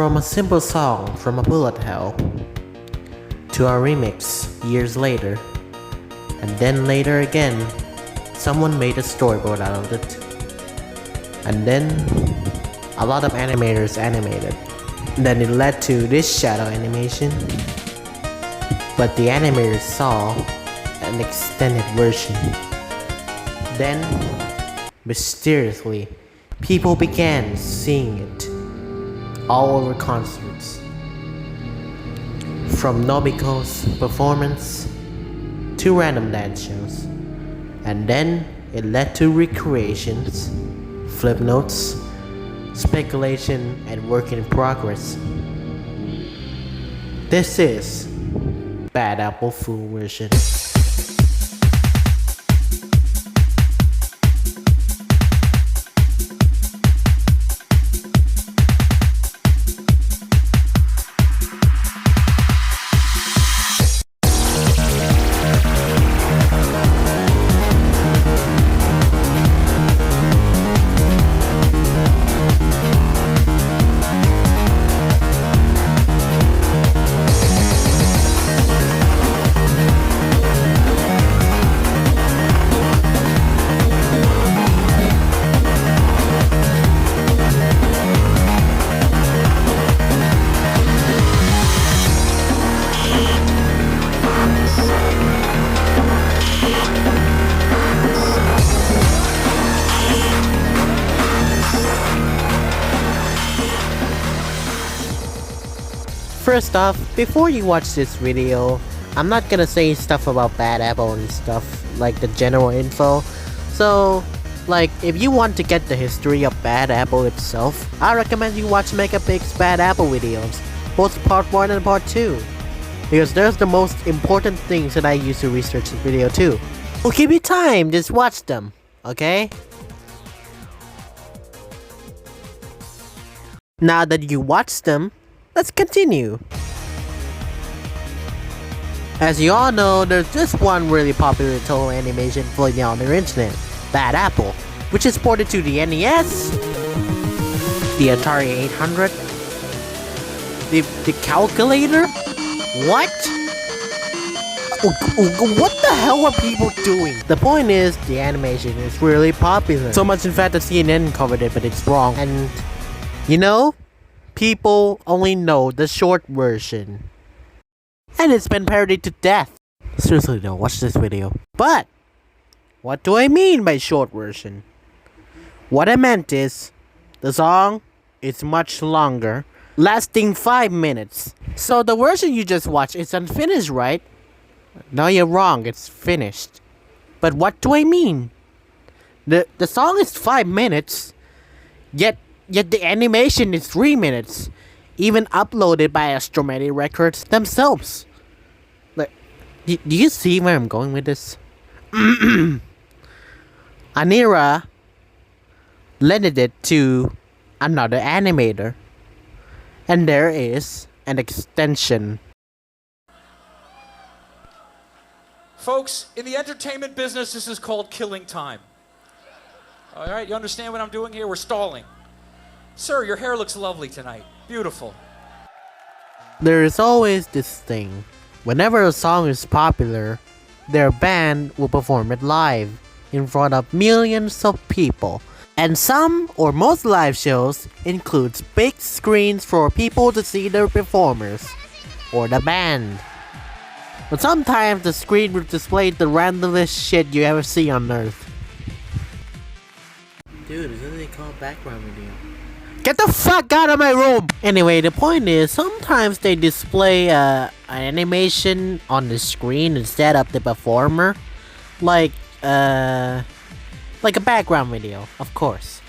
From a simple song from a bullet hell to a remix years later, and then later again, someone made a storyboard out of it, and then a lot of animators animated. Then it led to this shadow animation, but the animators saw an extended version. Then, mysteriously, people began seeing it all over concerts. From Nobiko's performance to random dance shows. And then it led to recreations, flip notes, speculation, and work in progress. This is Bad Apple full version. First off, before you watch this video, I'm not gonna say stuff about Bad Apple and stuff, like the general info. So, like, if you want to get the history of Bad Apple itself, I recommend you watch Mega Pig's Bad Apple videos, both part 1 and part 2. Because there's the most important things that I use to research this video too. We'll give you time, just watch them, okay? Now that you watched them, let's continue. As you all know, there's just one really popular total animation floating on the internet, Bad Apple, which is ported to the NES, the Atari 800, the calculator? What? What the hell are people doing? The point is, the animation is really popular. So much in fact that CNN covered it, but it's wrong. And, you know, people only know the short version. And it's been parodied to death. Seriously though, watch this video. But, what do I mean by short version? What I meant is, the song is much longer, lasting 5 minutes. So the version you just watched is unfinished, right? No, you're wrong, it's finished. But what do I mean? The song is 5 minutes, yet the animation is 3 minutes, even uploaded by Astromedia Records themselves. Like, do you see where I'm going with this? Anira lended it to another animator, and there is an extension. Folks, in the entertainment business, this is called killing time. All right, you understand what I'm doing here? We're stalling. Sir, your hair looks lovely tonight. Beautiful. There is always this thing. Whenever a song is popular, their band will perform it live in front of millions of people. And some or most live shows includes big screens for people to see their performers or the band. But sometimes the screen will display the randomest shit you ever see on Earth. Dude, is it called background video? Get the fuck out of my room! Anyway, the point is, sometimes they display an animation on the screen instead of the performer. Like a background video, of course.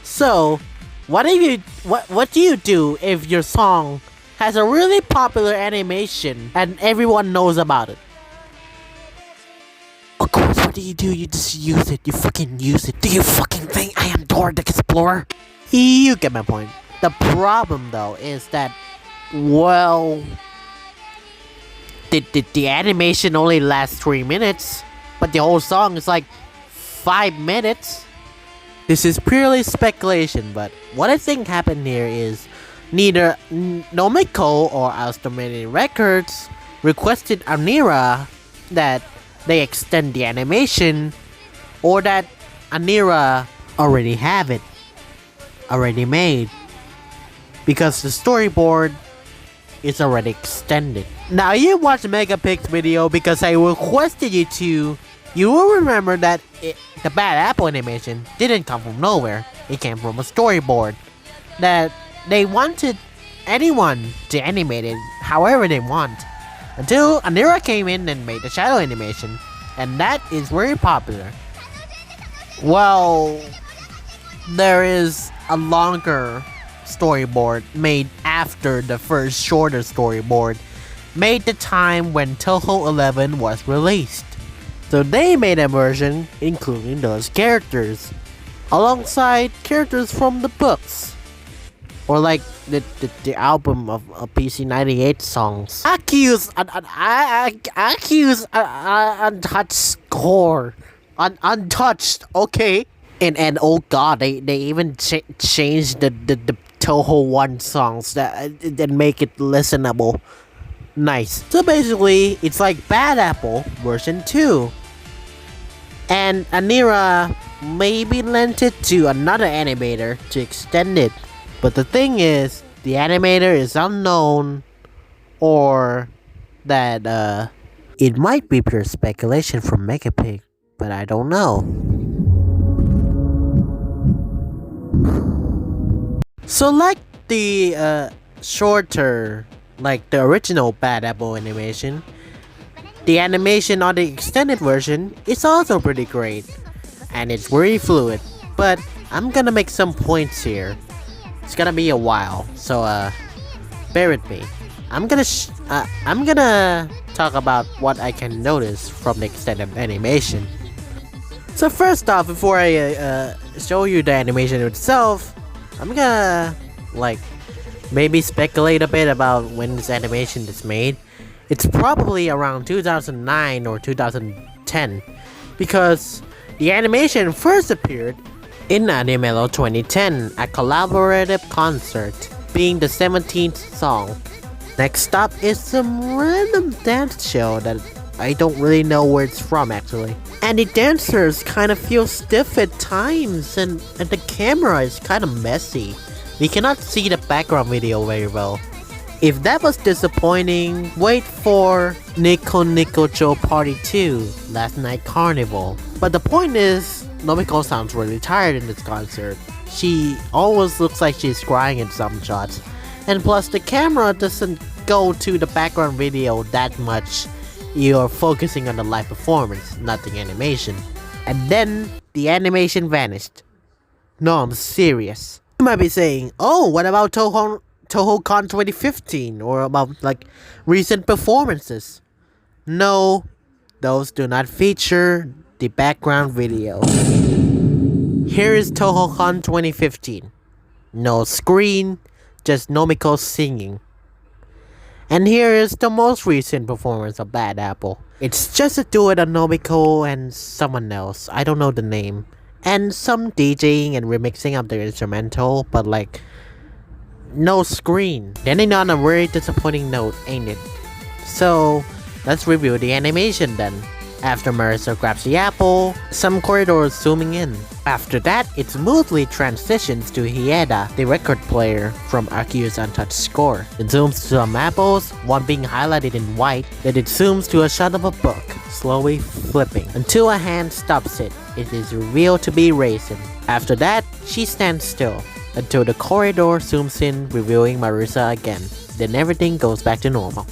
So, what do you do if your song has a really popular animation and everyone knows about it? Of course, what do? You just use it. You fucking use it. Do you fucking think I am Dora the Explorer? You get my point. The problem though is that, well, the animation only lasts 3 minutes, but the whole song is like 5 minutes. This is purely speculation, but what I think happened here is Neither Nomiko or Ultimate Records requested Anira that they extend the animation, or that Anira already have it already made, because the storyboard is already extended. Now you watched Megapix's video because I requested you to. You will remember that the Bad Apple animation didn't come from nowhere. It came from a storyboard that they wanted anyone to animate it however they want, until Anira came in and made the shadow animation, and that is very popular. Well, there is a longer storyboard made after the first shorter storyboard made the time when Toho 11 was released. So they made a version including those characters, alongside characters from the books, or like the album of PC98 songs. Accuse untouched score, untouched. Okay, and oh god, they even changed the Toho 1 songs that make it listenable. Nice. So basically, it's like Bad Apple version 2. And Anira maybe lent it to another animator to extend it. But the thing is, the animator is unknown, or that it might be pure speculation from Megapix, but I don't know. So like the shorter, like the original Bad Apple animation, the animation on the extended version is also pretty great, and it's very fluid. But I'm gonna make some points here. It's gonna be a while, so bear with me. I'm gonna talk about what I can notice from the extended animation. So first off, before I show you the animation itself, I'm gonna maybe speculate a bit about when this animation is made. It's probably around 2009 or 2010, because the animation first appeared in Animelo 2010, a collaborative concert, being the 17th song. Next up is some random dance show that I don't really know where it's from actually. And the dancers kind of feel stiff at times, and the camera is kind of messy. We cannot see the background video very well. If that was disappointing, wait for Nico Nico Joe Party 2, Last Night Carnival. But the point is, Nomiko sounds really tired in this concert. She always looks like she's crying in some shots. And plus the camera doesn't go to the background video that much. You're focusing on the live performance, not the animation. And then the animation vanished. No, I'm serious. You might be saying, oh, what about TohoCon 2015, or about recent performances? No, those do not feature the background video. Here is TohoCon 2015. No screen, just Nomiko singing. And here is the most recent performance of Bad Apple. It's just a duet of Nomiko and someone else, I don't know the name, and some DJing and remixing of the instrumental, but no screen. Ending on a very disappointing note, ain't it? So let's review the animation then. After Marissa grabs the apple, some corridors zooming in. After that, it smoothly transitions to Hieda, the record player from Akiu's Untouched score. It zooms to some apples, one being highlighted in white, then it zooms to a shot of a book, slowly flipping, until a hand stops it. It is revealed to be Raisin. After that, she stands still, until the corridor zooms in, revealing Marissa again. Then everything goes back to normal.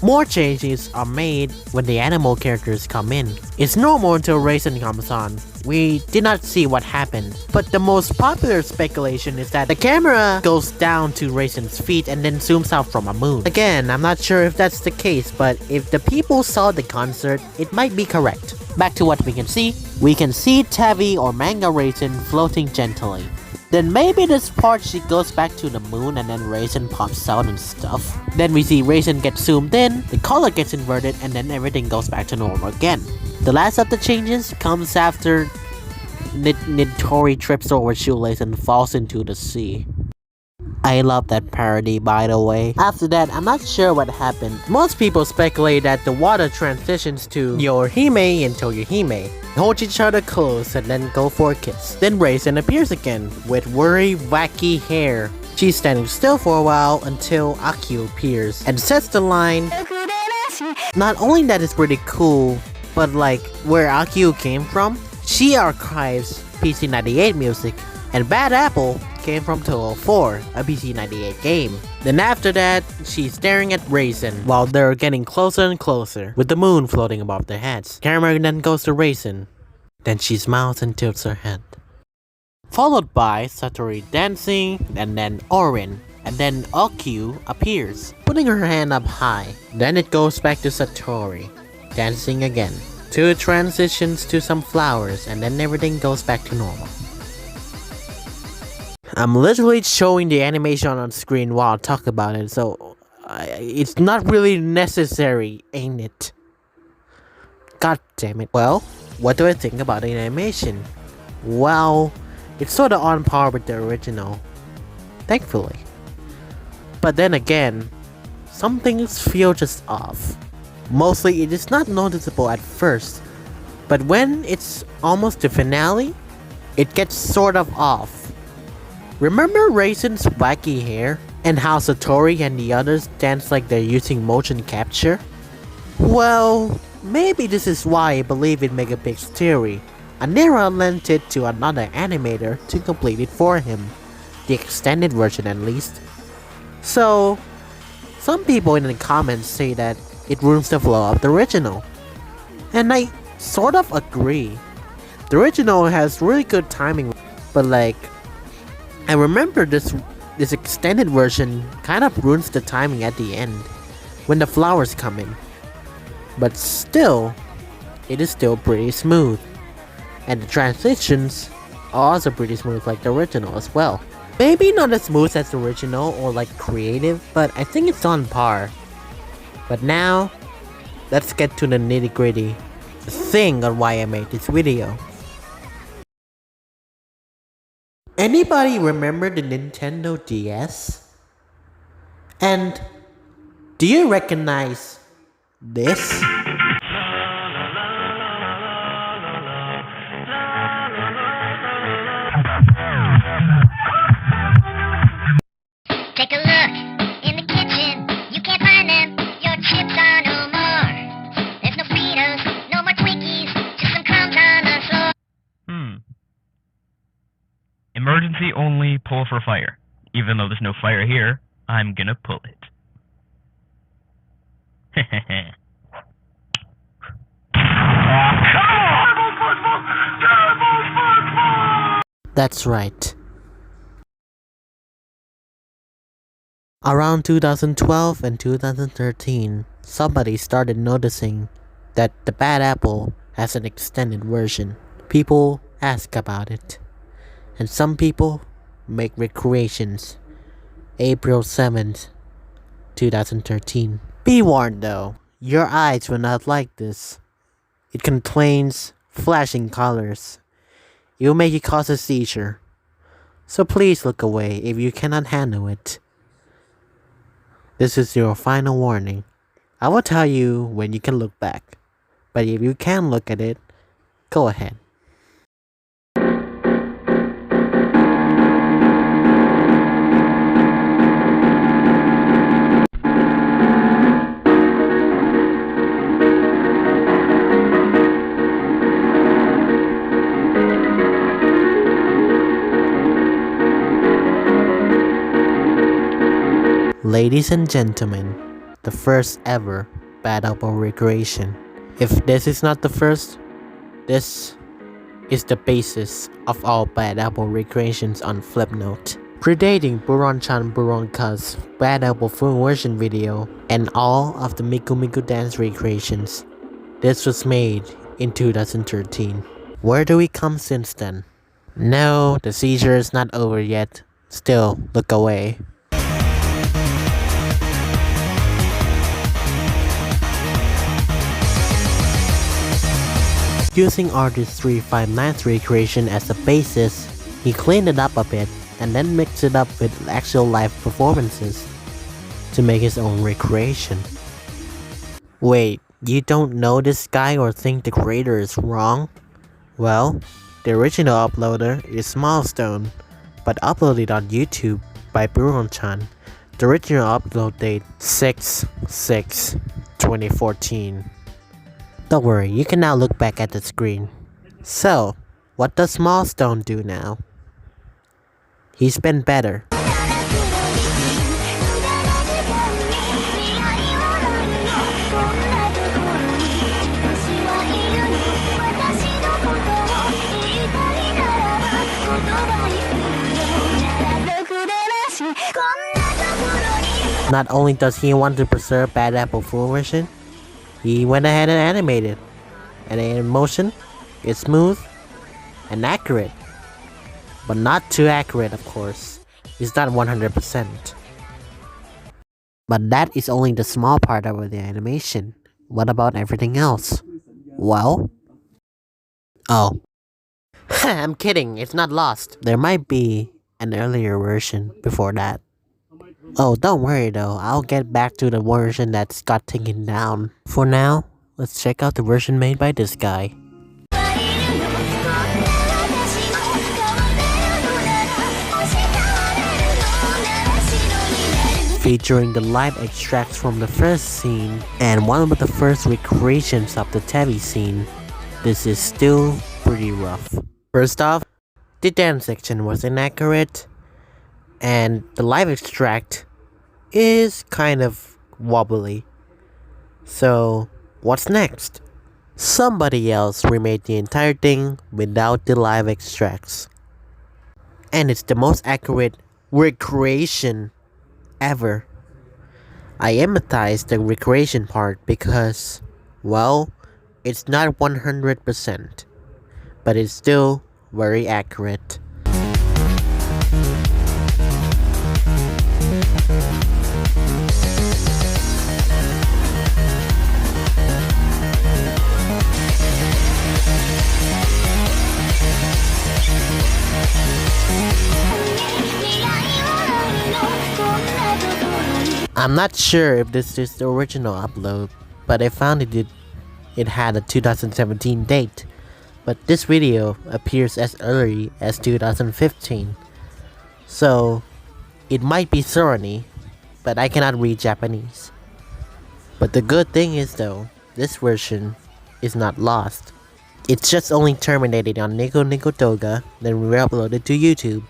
More changes are made when the animal characters come in. It's normal until Raisin comes on. We did not see what happened, but the most popular speculation is that the camera goes down to Raisin's feet and then zooms out from a moon. Again, I'm not sure if that's the case, but if the people saw the concert, it might be correct. Back to what we can see. We can see Tavi or Manga Raisin floating gently. Then maybe this part she goes back to the moon and then Raisin pops out and stuff. Then we see Raisin get zoomed in, the color gets inverted, and then everything goes back to normal again. The last of the changes comes after Nitori trips over shoelace and falls into the sea. I love that parody, by the way. After that, I'm not sure what happened. Most people speculate that the water transitions to Yorihime and Toyohime. Hold each other close and then go for a kiss. Then Raisin appears again with very wacky hair. She's standing still for a while until Akio appears and says the line. Not only that is pretty cool, but like where Akio came from, she archives PC98 music, and Bad Apple came from 204, a PC98 game. Then after that, she's staring at Raisin while they're getting closer and closer, with the moon floating above their heads. Camera then goes to Raisin. Then she smiles and tilts her head. Followed by Satori dancing, and then Orin, and then Okyu appears, putting her hand up high. Then it goes back to Satori, dancing again. Two transitions to some flowers, and then everything goes back to normal. I'm literally showing the animation on screen while I talk about it, so it's not really necessary, ain't it? God damn it. Well, what do I think about the animation? Well, it's sorta on par with the original, thankfully. But then again, some things feel just off. Mostly it is not noticeable at first, but when it's almost the finale, it gets sort of off. Remember Raisin's wacky hair? And how Satori and the others dance like they're using motion capture? Well, maybe this is why I believe in Megapix's theory. Anira lent it to another animator to complete it for him. The extended version at least. So, some people in the comments say that it ruins the flow of the original. And I sort of agree. The original has really good timing, but like, I remember this extended version kind of ruins the timing at the end, when the flowers come in. But still, it is still pretty smooth. And the transitions are also pretty smooth like the original as well. Maybe not as smooth as the original or like creative, but I think it's on par. But now, let's get to the nitty gritty, the thing on why I made this video. Anybody remember the Nintendo DS? And do you recognize this? Take a look in the kitchen. You can't find them. Your chips are no more. There's no Fritos, no more Twinkies, just some crumbs on the floor. Emergency only, pull for fire. Even though there's no fire here, I'm gonna pull it. That's right. Around 2012 and 2013, somebody started noticing that the Bad Apple has an extended version. People ask about it, and some people make recreations. April 7th, 2013. Be warned though, your eyes will not like this. It contains flashing colors. It will make you cause a seizure. So please look away if you cannot handle it. This is your final warning. I will tell you when you can look back. But if you can look at it, go ahead. Ladies and gentlemen, the first ever Bad Apple recreation. If this is not the first, this is the basis of all Bad Apple recreations on Flipnote. Predating Buron-chan Buron-ka's Bad Apple full version video and all of the Miku Miku dance recreations. This was made in 2013. Where do we come since then? No, the seizure is not over yet. Still, look away. Using Artist 359's recreation as a basis, he cleaned it up a bit and then mix it up with actual live performances to make his own recreation. Wait, you don't know this guy or think the creator is wrong? Well, the original uploader is Milestone, but uploaded on YouTube by Buron-chan. The original upload date 6/6/2014. Don't worry, you can now look back at the screen. So, what does Milestone do now? He's been better. Not only does he want to preserve Bad Apple full version, he went ahead and animated. And the motion is smooth and accurate. But not too accurate, of course. It's not 100%. But that is only the small part of the animation. What about everything else? Well? Oh. I'm kidding, it's not lost. There might be an earlier version before that. Oh, don't worry though, I'll get back to the version that's got taken down. For now, let's check out the version made by this guy. Featuring the live extracts from the first scene and one of the first recreations of the Tevi scene, this is still pretty rough. First off, the dance section was inaccurate, and the live extract is kind of wobbly. So, what's next? Somebody else remade the entire thing without the live extracts. And it's the most accurate recreation ever. I empathize the recreation part because, well, it's not 100%, but it's still very accurate. I'm not sure if this is the original upload, but I found it had a 2017 date, but this video appears as early as 2015. So, it might be Sorony, but I cannot read Japanese. But the good thing is though, this version is not lost. It's just only terminated on Nico Nico Toga, then re-uploaded to YouTube.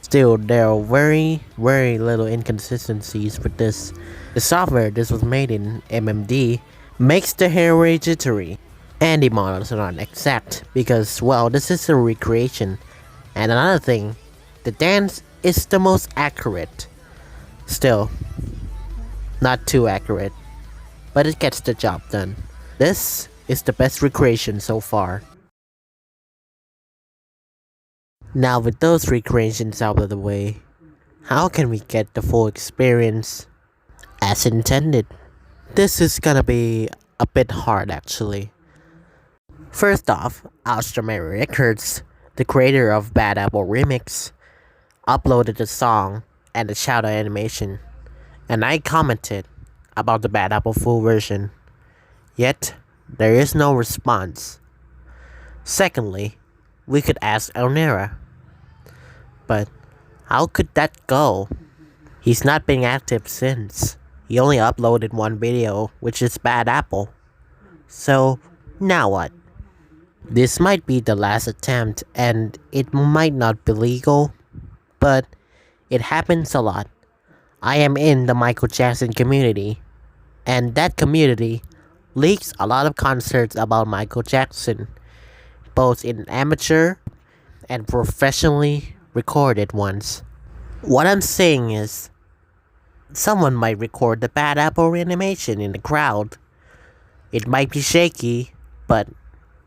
Still, there are very little inconsistencies with this. The software this was made in, MMD, makes the hair very jittery. And the models are not exact because, well, this is a recreation. And another thing, the dance is the most accurate. Still, not too accurate, but it gets the job done. This is the best recreation so far. Now with those recreations out of the way, how can we get the full experience as intended? This is gonna be a bit hard actually. First off, Alstromary Records, the creator of Bad Apple Remix, uploaded the song and the shadow animation, and I commented about the Bad Apple full version. Yet, there is no response. Secondly, we could ask Elnera. But how could that go? He's not been active since. He only uploaded one video, which is Bad Apple. So, now what? This might be the last attempt and it might not be legal, but it happens a lot. I am in the Michael Jackson community, and that community leaks a lot of concerts about Michael Jackson, both in amateur and professionally recorded ones. What I'm saying is, someone might record the Bad Apple reanimation in the crowd. It might be shaky, but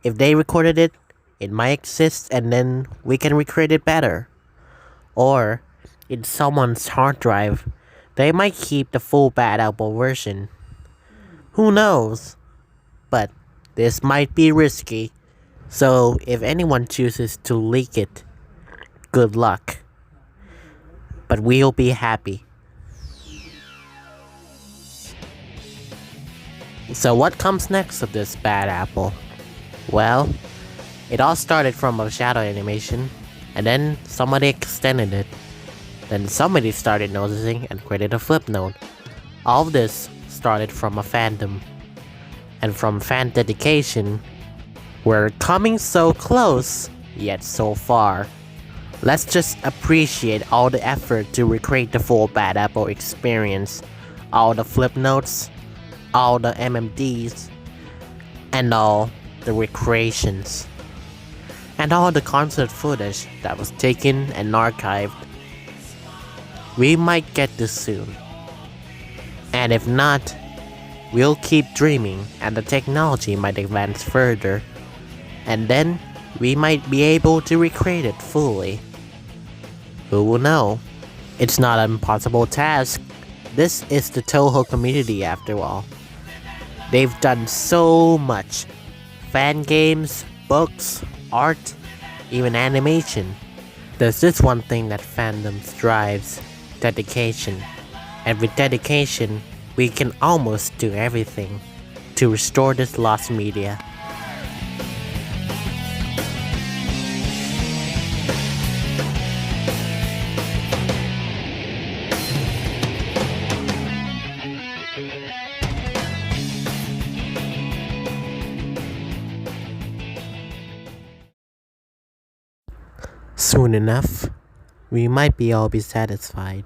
if they recorded it, it might exist and then we can recreate it better. Or, in someone's hard drive, they might keep the full Bad Apple version. Who knows? But this might be risky. So if anyone chooses to leak it, good luck. but we'll be happy. So what comes next of this bad apple? Well, it all started from a shadow animation, and then somebody extended it. Then somebody started noticing and created a flip note. All of this started from a fandom. And from fan dedication, we're coming so close, yet so far. Let's just appreciate all the effort to recreate the full Bad Apple experience. All the flip notes, all the MMDs, and all the recreations. And all the concert footage that was taken and archived. We might get this soon. And if not, we'll keep dreaming and the technology might advance further. And then, we might be able to recreate it fully. Who will know? It's not an impossible task. This is the Toho community after all. They've done so much. Fan games, books, art, even animation. There's this one thing that fandom drives: dedication. And with dedication, we can almost do everything to restore this lost media. Soon enough, we might all be satisfied.